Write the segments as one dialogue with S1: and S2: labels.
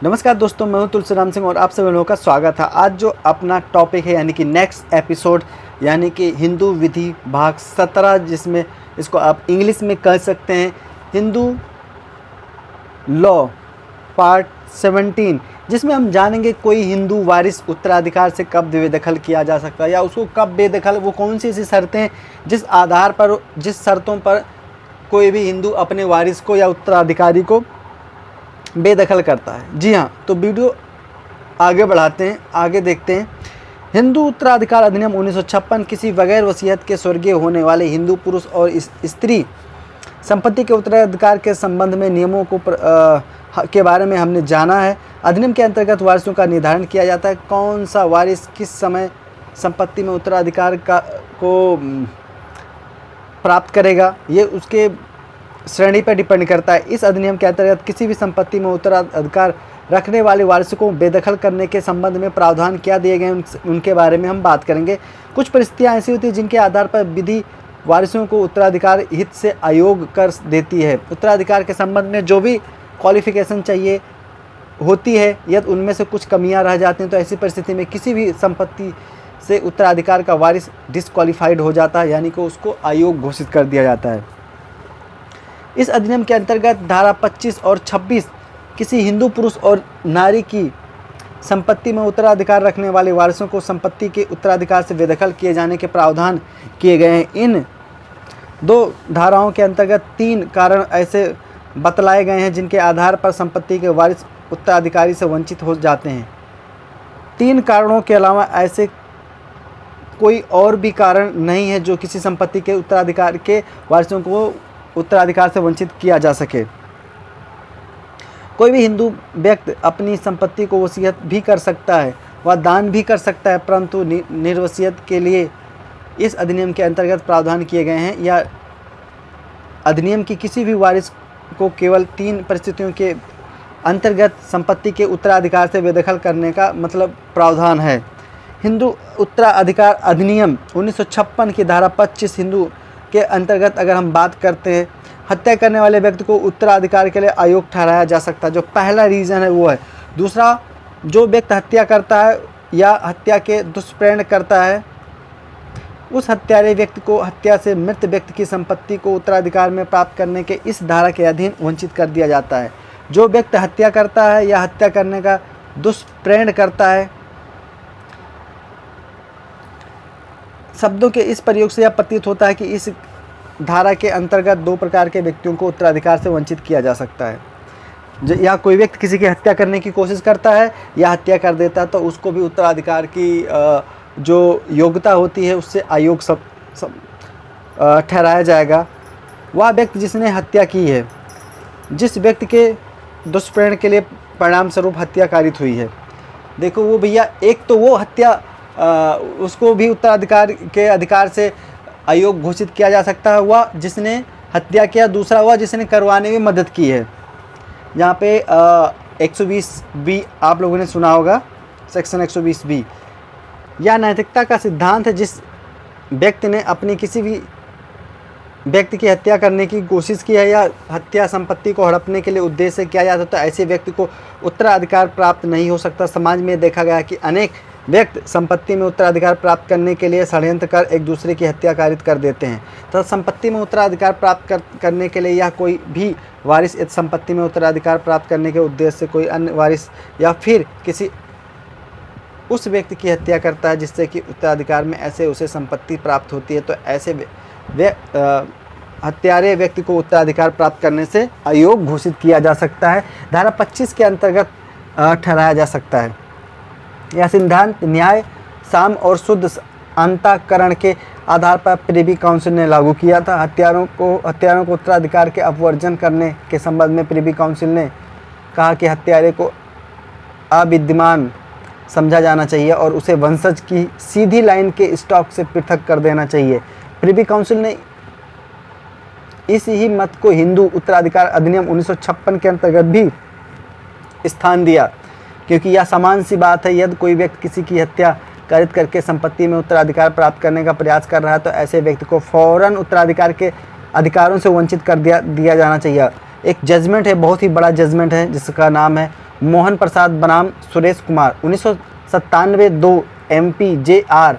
S1: नमस्कार दोस्तों, मैं हूं तुलसीराम सिंह और आप सभी लोगों का स्वागत है। आज जो अपना टॉपिक है यानी कि नेक्स्ट एपिसोड यानी कि हिंदू विधि भाग 17, जिसमें इसको आप इंग्लिश में कह सकते हैं हिंदू लॉ पार्ट 17, जिसमें हम जानेंगे कोई हिंदू वारिस उत्तराधिकार से कब बेदखल किया जा सकता है या उसको कब बेदखल, वो कौन सी ऐसी शर्तें हैं जिस आधार पर, जिस शर्तों पर कोई भी हिंदू अपने वारिस को या उत्तराधिकारी को बेदखल करता है। जी हाँ, तो वीडियो आगे बढ़ाते हैं, आगे देखते हैं। हिंदू उत्तराधिकार अधिनियम 1956 किसी बगैर वसीयत के स्वर्गीय होने वाले हिंदू पुरुष और स्त्री संपत्ति के उत्तराधिकार के संबंध में नियमों को के बारे में हमने जाना है। अधिनियम के अंतर्गत वारिसों का निर्धारण किया जाता है। कौन सा वारिस किस समय संपत्ति में उत्तराधिकार को प्राप्त करेगा, ये उसके श्रेणी पर डिपेंड करता है। इस अधिनियम के अंतर्गत किसी भी संपत्ति में उत्तराधिकार रखने वाले वारिसों को बेदखल करने के संबंध में प्रावधान क्या दिए गए उनके बारे में हम बात करेंगे। कुछ परिस्थितियां ऐसी होती हैं जिनके आधार पर विधि वारिसों को उत्तराधिकार हित से अयोग्य कर देती है। उत्तराधिकार के संबंध में जो भी क्वालिफिकेशन चाहिए होती है, यदि उनमें से कुछ कमियां रह जाती हैं तो ऐसी परिस्थिति में किसी भी संपत्ति से उत्तराधिकार का वारिस डिस्क्वालीफाइड हो जाता है, यानी कि उसको अयोग्य घोषित कर दिया जाता है। इस अधिनियम के अंतर्गत धारा 25 और 26 किसी हिंदू पुरुष और नारी की संपत्ति में उत्तराधिकार रखने वाले वारिसों को संपत्ति के उत्तराधिकार से बेदखल किए जाने के प्रावधान किए गए हैं। इन दो धाराओं के अंतर्गत 3 कारण ऐसे बतलाए गए हैं जिनके आधार पर संपत्ति के वारिस उत्तराधिकारी से वंचित हो जाते हैं। 3 कारणों के अलावा ऐसे कोई और भी कारण नहीं है जो किसी संपत्ति के उत्तराधिकार के वारिसों को उत्तराधिकार से वंचित किया जा सके। कोई भी हिंदू व्यक्ति अपनी संपत्ति को वसीयत भी कर सकता है, वह दान भी कर सकता है, परंतु निर्वसीयत के लिए इस अधिनियम के अंतर्गत प्रावधान किए गए हैं। या अधिनियम की किसी भी वारिस को केवल 3 परिस्थितियों के अंतर्गत संपत्ति के उत्तराधिकार से बेदखल करने का मतलब प्रावधान है। हिंदू उत्तराधिकार अधिनियम 1956 की धारा 25 हिंदू के अंतर्गत अगर हम बात करते हैं, हत्या करने वाले व्यक्ति को उत्तराधिकार के लिए अयोग्य ठहराया जा सकता है। जो पहला रीज़न है वो है। दूसरा, जो व्यक्ति हत्या करता है या हत्या के दुष्प्रेरण करता है, उस हत्यारे व्यक्ति को हत्या से मृत व्यक्ति की संपत्ति को उत्तराधिकार में प्राप्त करने के इस धारा के अधीन वंचित कर दिया जाता है। जो व्यक्ति हत्या करता है या हत्या करने का दुष्प्रेरण करता है, शब्दों के इस प्रयोग से यह प्रतीत होता है कि इस धारा के अंतर्गत 2 प्रकार के व्यक्तियों को उत्तराधिकार से वंचित किया जा सकता है। या कोई व्यक्ति किसी की हत्या करने की कोशिश करता है या हत्या कर देता है, तो उसको भी उत्तराधिकार की जो योग्यता होती है उससे अयोग्य ठहराया जाएगा। वह व्यक्ति जिसने हत्या की है, जिस व्यक्ति के दुष्प्रेरण के लिए परिणाम स्वरूप हत्या कारित हुई है। देखो वो भैया, एक तो वो हत्या उसको भी उत्तराधिकार के अधिकार से अयोग्य घोषित किया जा सकता है, वह जिसने हत्या किया। दूसरा, वह जिसने करवाने में मदद की है। यहाँ पे 120B आप लोगों ने सुना होगा, सेक्शन 120B। यह नैतिकता का सिद्धांत है। जिस व्यक्ति ने अपनी किसी भी व्यक्ति की हत्या करने की कोशिश की है या हत्या संपत्ति को हड़पने के लिए उद्देश्य से किया जाता है, तो ऐसे व्यक्ति को उत्तराधिकार प्राप्त नहीं हो सकता। समाज में देखा गया कि अनेक व्यक्ति संपत्ति में उत्तराधिकार प्राप्त करने के लिए षड्यंत्र कर एक दूसरे की हत्या कारित कर देते हैं। तथा संपत्ति में उत्तराधिकार प्राप्त करने के लिए या कोई भी वारिस इस संपत्ति में उत्तराधिकार प्राप्त करने के उद्देश्य से कोई अन्य वारिस या फिर किसी उस व्यक्ति की हत्या करता है जिससे कि उत्तराधिकार में ऐसे उसे संपत्ति प्राप्त होती है, तो ऐसे हत्यारे व्यक्ति को उत्तराधिकार प्राप्त करने से अयोग्य घोषित किया जा सकता है। धारा 25 के अंतर्गत ठहराया जा सकता है। यह सिद्धांत न्याय, साम और शुद्ध अंतःकरण के आधार पर प्रिवी काउंसिल ने लागू किया था। हत्यारों को उत्तराधिकार के अपवर्जन करने के संबंध में प्रिवी काउंसिल ने कहा कि हत्यारे को अविद्यमान समझा जाना चाहिए और उसे वंशज की सीधी लाइन के स्टॉक से पृथक कर देना चाहिए। प्रिवी काउंसिल ने इस ही मत को हिंदू उत्तराधिकार अधिनियम 1956 के अंतर्गत भी स्थान दिया, क्योंकि यह समान सी बात है। यदि कोई व्यक्ति किसी की हत्या कारित करके संपत्ति में उत्तराधिकार प्राप्त करने का प्रयास कर रहा है, तो ऐसे व्यक्ति को फौरन उत्तराधिकार के अधिकारों से वंचित कर दिया जाना चाहिए। एक जजमेंट है, बहुत ही बड़ा जजमेंट है, जिसका नाम है मोहन प्रसाद बनाम सुरेश कुमार। 1997 2 MPJR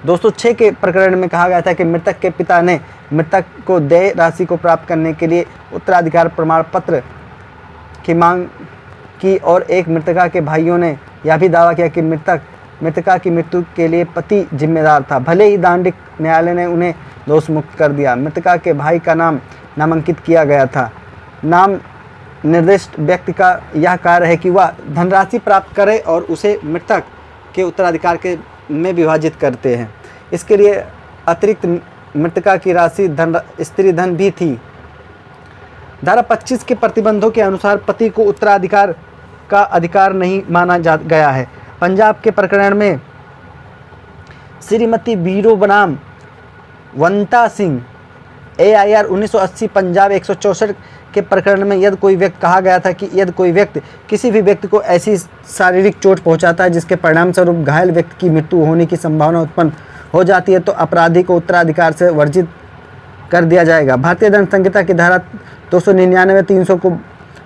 S1: 206 के प्रकरण में कहा गया था कि मृतक के पिता ने मृतक को देय राशि को प्राप्त करने के लिए उत्तराधिकार प्रमाण पत्र की मांग की और एक मृतका के भाइयों ने यह भी दावा किया कि मृतका की मृत्यु के लिए पति जिम्मेदार था। भले ही दांडिक न्यायालय ने उन्हें दोष मुक्त कर दिया। मृतका के भाई का नाम नामांकित किया गया था। नाम निर्दिष्ट व्यक्ति का यह कार्य है कि वह धनराशि प्राप्त करे और उसे मृतक के उत्तराधिकार के में विभाजित करते हैं। इसके लिए अतिरिक्त मृतका की राशि स्त्री धन भी थी। धारा 25 के प्रतिबंधों के अनुसार पति को उत्तराधिकार का अधिकार नहीं माना गया है। पंजाब के प्रकरण में श्रीमती बीरो बनाम वंता सिंह AIR 1980 पंजाब 164 के प्रकरण में यदि कोई व्यक्ति कहा गया था कि यदि कोई व्यक्ति किसी भी व्यक्ति को ऐसी शारीरिक चोट पहुंचाता है जिसके परिणाम स्वरूप घायल व्यक्ति की मृत्यु होने की संभावना उत्पन्न हो जाती है तो अपराधी को उत्तराधिकार से वर्जित कर दिया जाएगा। भारतीय दंड संहिता की धारा 299 300 को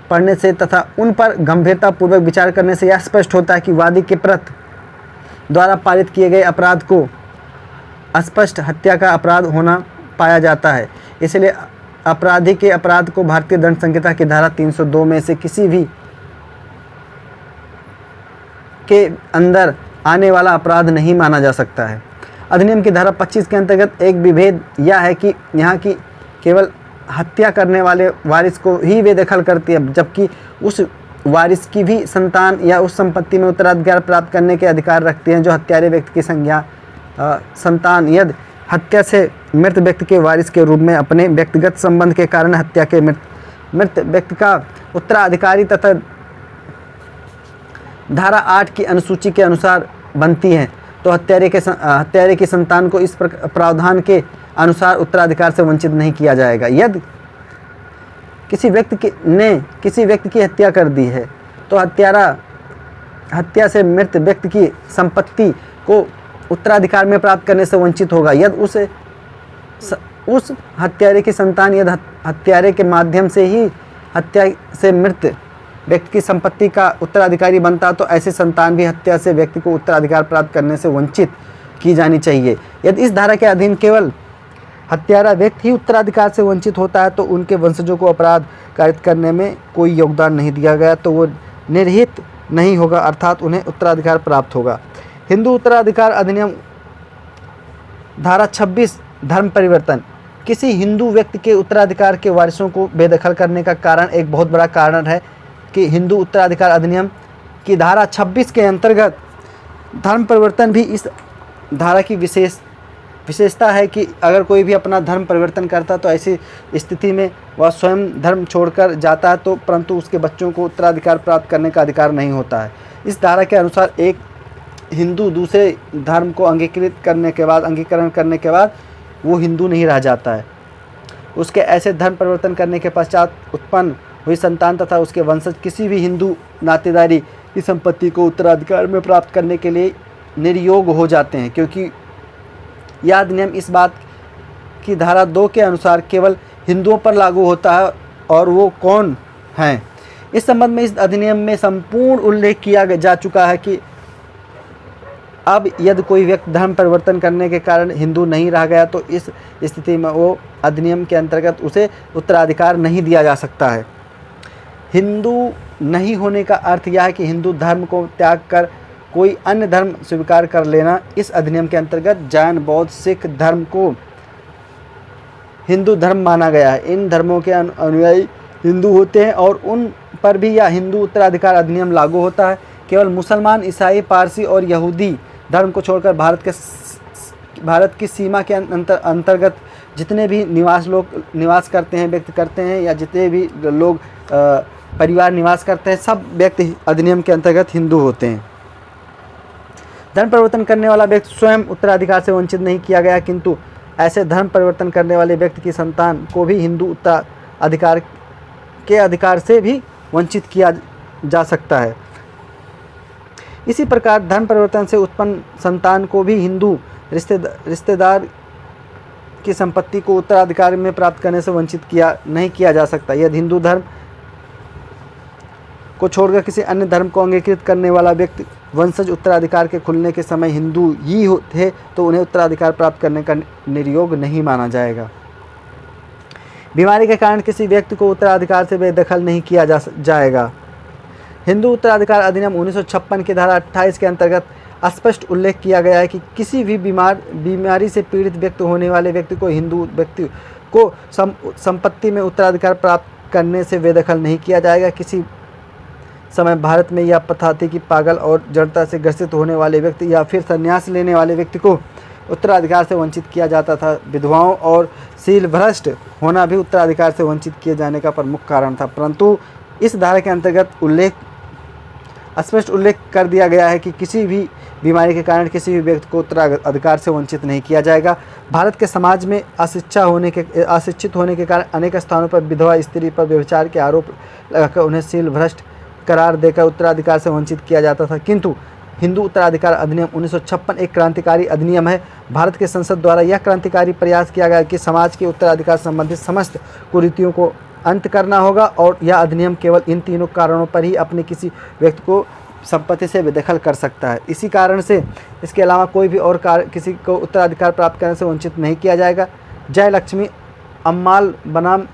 S1: पढ़ने से तथा उन पर गंभीरतापूर्वक विचार करने से यह स्पष्ट होता है कि वादी के प्रति द्वारा पारित किए गए अपराध को स्पष्ट हत्या का अपराध होना पाया जाता है। इसलिए अपराधी के अपराध को भारतीय दंड संहिता की धारा 302 में से किसी भी के अंदर आने वाला अपराध नहीं माना जा सकता है। अधिनियम की धारा 25 के अंतर्गत एक विभेद यह है कि यहाँ की केवल हत्या करने वाले वारिस को ही बेदखल करती है, जबकि उस वारिस की भी संतान या उस संपत्ति में उत्तराधिकार प्राप्त करने के अधिकार रखती हैं जो हत्यारे व्यक्ति की संज्ञा संतान यदि हत्या से मृत व्यक्ति के वारिस के रूप में अपने व्यक्तिगत संबंध के कारण हत्या के मृत व्यक्ति का उत्तराधिकारी तथा धारा 8 की अनुसूची के अनुसार बनती है तो हत्यारे की संतान को इस प्रावधान के अनुसार उत्तराधिकार से वंचित नहीं किया जाएगा। यदि किसी व्यक्ति ने किसी व्यक्ति की हत्या कर दी है तो हत्यारा हत्या से मृत व्यक्ति की संपत्ति को उत्तराधिकार में प्राप्त करने से वंचित होगा। यदि उस हत्यारे की संतान यदि हत्यारे के माध्यम से ही हत्या से मृत व्यक्ति की संपत्ति का उत्तराधिकारी बनता तो ऐसी संतान भी हत्या से व्यक्ति को उत्तराधिकार प्राप्त करने से वंचित की जानी चाहिए। यदि इस धारा के अधीन केवल हत्यारा व्यक्ति ही उत्तराधिकार से वंचित होता है तो उनके वंशजों को अपराध कारित करने में कोई योगदान नहीं दिया गया तो वो निर्हित नहीं होगा, अर्थात उन्हें उत्तराधिकार प्राप्त होगा। हिंदू उत्तराधिकार अधिनियम धारा 26 धर्म परिवर्तन किसी हिंदू व्यक्ति के उत्तराधिकार के वारिसों को बेदखल करने का कारण एक बहुत बड़ा कारण है कि हिंदू उत्तराधिकार अधिनियम की धारा 26 के अंतर्गत धर्म परिवर्तन भी इस धारा की विशेषता है कि अगर कोई भी अपना धर्म परिवर्तन करता तो ऐसी स्थिति में वह स्वयं धर्म छोड़कर जाता है तो परंतु उसके बच्चों को उत्तराधिकार प्राप्त करने का अधिकार नहीं होता है। इस धारा के अनुसार एक हिंदू दूसरे धर्म को अंगीकरण करने के बाद वो हिंदू नहीं रह जाता है। उसके ऐसे धर्म परिवर्तन करने के पश्चात उत्पन्न हुई संतान तथा उसके वंशज किसी भी हिंदू नातेदारी की संपत्ति को उत्तराधिकार में प्राप्त करने के लिए निर्योग हो जाते हैं, क्योंकि यह अधिनियम इस बात की धारा 2 के अनुसार केवल हिंदुओं पर लागू होता है और वो कौन हैं। इस संबंध में इस अधिनियम में संपूर्ण उल्लेख किया जा चुका है कि अब यदि कोई व्यक्ति धर्म परिवर्तन करने के कारण हिंदू नहीं रह गया तो इस स्थिति में वो अधिनियम के अंतर्गत उसे उत्तराधिकार नहीं दिया जा सकता है। हिंदू नहीं होने का अर्थ यह है कि हिंदू धर्म को त्याग कर कोई अन्य धर्म स्वीकार कर लेना। इस अधिनियम के अंतर्गत जैन, बौद्ध, सिख धर्म को हिंदू धर्म माना गया है। इन धर्मों के अनुयायी हिंदू होते हैं और उन पर भी यह हिंदू उत्तराधिकार अधिनियम लागू होता है। केवल मुसलमान, ईसाई, पारसी और यहूदी धर्म को छोड़कर भारत की सीमा के अंतर्गत जितने भी निवास करते हैं, व्यक्ति करते हैं या जितने भी लोग परिवार निवास करते हैं, सब व्यक्ति अधिनियम के अंतर्गत हिंदू होते हैं। धर्म परिवर्तन करने वाला व्यक्ति स्वयं उत्तराधिकार से वंचित नहीं किया गया, किंतु ऐसे धर्म परिवर्तन करने वाले व्यक्ति की संतान को भी हिंदू उत्तराधिकार के अधिकार से भी वंचित किया जा सकता है। इसी प्रकार धर्म परिवर्तन से उत्पन्न संतान को भी हिंदू रिश्तेदार की संपत्ति को उत्तराधिकार में प्राप्त करने से वंचित नहीं किया जा सकता। यदि हिंदू धर्म को छोड़कर किसी अन्य धर्म को अंगीकृत करने वाला व्यक्ति वंशज उत्तराधिकार के खुलने के समय हिंदू ही थे तो उन्हें उत्तराधिकार प्राप्त करने का निर्योग नहीं माना जाएगा। बीमारी के कारण किसी व्यक्ति को उत्तराधिकार से बेदखल नहीं किया जाएगा। हिंदू उत्तराधिकार अधिनियम 1956 की धारा 28 के अंतर्गत स्पष्ट उल्लेख किया गया है कि किसी भी बीमारी से पीड़ित व्यक्ति होने वाले व्यक्ति को हिंदू व्यक्ति को संपत्ति में उत्तराधिकार प्राप्त करने से बेदखल नहीं किया जाएगा। किसी समय भारत में यह प्रथा थी कि पागल और जड़ता से ग्रसित होने वाले व्यक्ति या फिर संन्यास लेने वाले व्यक्ति को उत्तराधिकार से वंचित किया जाता था। विधवाओं और शील भ्रष्ट होना भी उत्तराधिकार से वंचित किए जाने का प्रमुख कारण था, परंतु इस धारा के अंतर्गत स्पष्ट उल्लेख कर दिया गया है कि किसी भी बीमारी के कारण किसी भी व्यक्ति को उत्तराधिकार से वंचित नहीं किया जाएगा। भारत के समाज में अशिक्षित होने के कारण अनेक स्थानों पर विधवा स्त्री पर व्यभिचार के आरोप लगाकर उन्हें शील भ्रष्ट करार देकर उत्तराधिकार से वंचित किया जाता था, किंतु हिंदू उत्तराधिकार अधिनियम 1956 एक क्रांतिकारी अधिनियम है। भारत के संसद द्वारा यह क्रांतिकारी प्रयास किया गया कि समाज के उत्तराधिकार संबंधित समस्त कुरीतियों को अंत करना होगा और यह अधिनियम केवल इन तीनों कारणों पर ही अपने किसी व्यक्ति को संपत्ति से बेदखल कर सकता है। इसी कारण से इसके अलावा कोई भी और किसी को उत्तराधिकार प्राप्त करने से वंचित नहीं किया जाएगा। जय लक्ष्मी अम्माल बनाम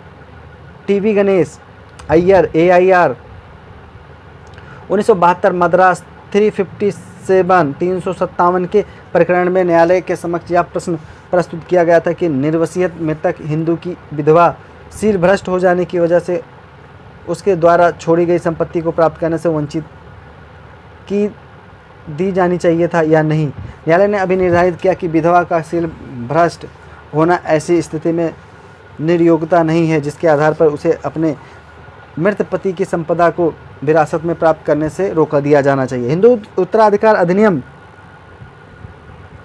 S1: टीवी गणेश अय्यर AIR 1972 मद्रास 357 के प्रकरण में न्यायालय के समक्ष यह प्रश्न प्रस्तुत किया गया था कि निर्वसियत मृतक हिंदू की विधवा शील भ्रष्ट हो जाने की वजह से उसके द्वारा छोड़ी गई संपत्ति को प्राप्त करने से वंचित की दी जानी चाहिए था या नहीं। न्यायालय ने अभी निर्धारित किया कि विधवा का शील भ्रष्ट होना ऐसी स्थिति में निर्योग्यता नहीं है जिसके आधार पर उसे अपने मृत पति की संपदा को विरासत में प्राप्त करने से रोका दिया जाना चाहिए। हिंदू उत्तराधिकार अधिनियम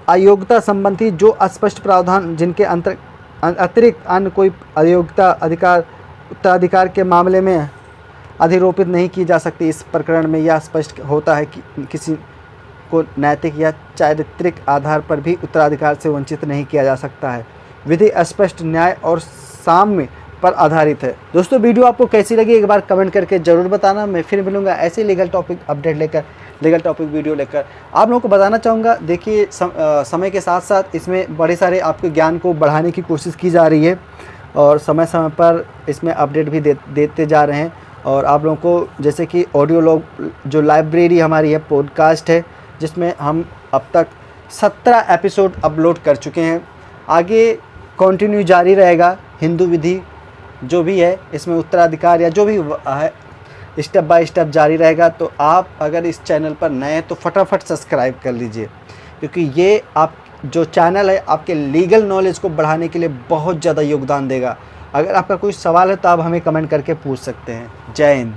S1: अयोग्यता संबंधी जो अस्पष्ट प्रावधान जिनके अतिरिक्त अन्य कोई अयोग्यता उत्तराधिकार के मामले में अधिरोपित नहीं की जा सकती। इस प्रकरण में यह स्पष्ट होता है कि किसी को नैतिक या चारित्रिक आधार पर भी उत्तराधिकार से वंचित नहीं किया जा सकता है। विधि स्पष्ट, न्याय और साम्य पर आधारित है। दोस्तों, वीडियो आपको कैसी लगी एक बार कमेंट करके ज़रूर बताना। मैं फिर मिलूंगा ऐसे लीगल टॉपिक अपडेट लेकर, लीगल टॉपिक वीडियो लेकर। आप लोगों को बताना चाहूँगा, देखिए समय के साथ साथ इसमें बड़े सारे आपके ज्ञान को बढ़ाने की कोशिश की जा रही है और समय समय पर इसमें अपडेट भी देते जा रहे हैं। और आप लोगों को जैसे कि ऑडियो लॉग जो लाइब्रेरी हमारी है, पॉडकास्ट है, जिसमें हम अब तक 17 एपिसोड अपलोड कर चुके हैं। आगे कंटिन्यू जारी रहेगा। हिंदू विधि जो भी है इसमें उत्तराधिकार या जो भी है स्टेप बाय स्टेप जारी रहेगा। तो आप अगर इस चैनल पर नए हैं तो फटाफट सब्सक्राइब कर लीजिए, क्योंकि ये आप जो चैनल है आपके लीगल नॉलेज को बढ़ाने के लिए बहुत ज़्यादा योगदान देगा। अगर आपका कोई सवाल है तो आप हमें कमेंट करके पूछ सकते हैं। जय हिंद।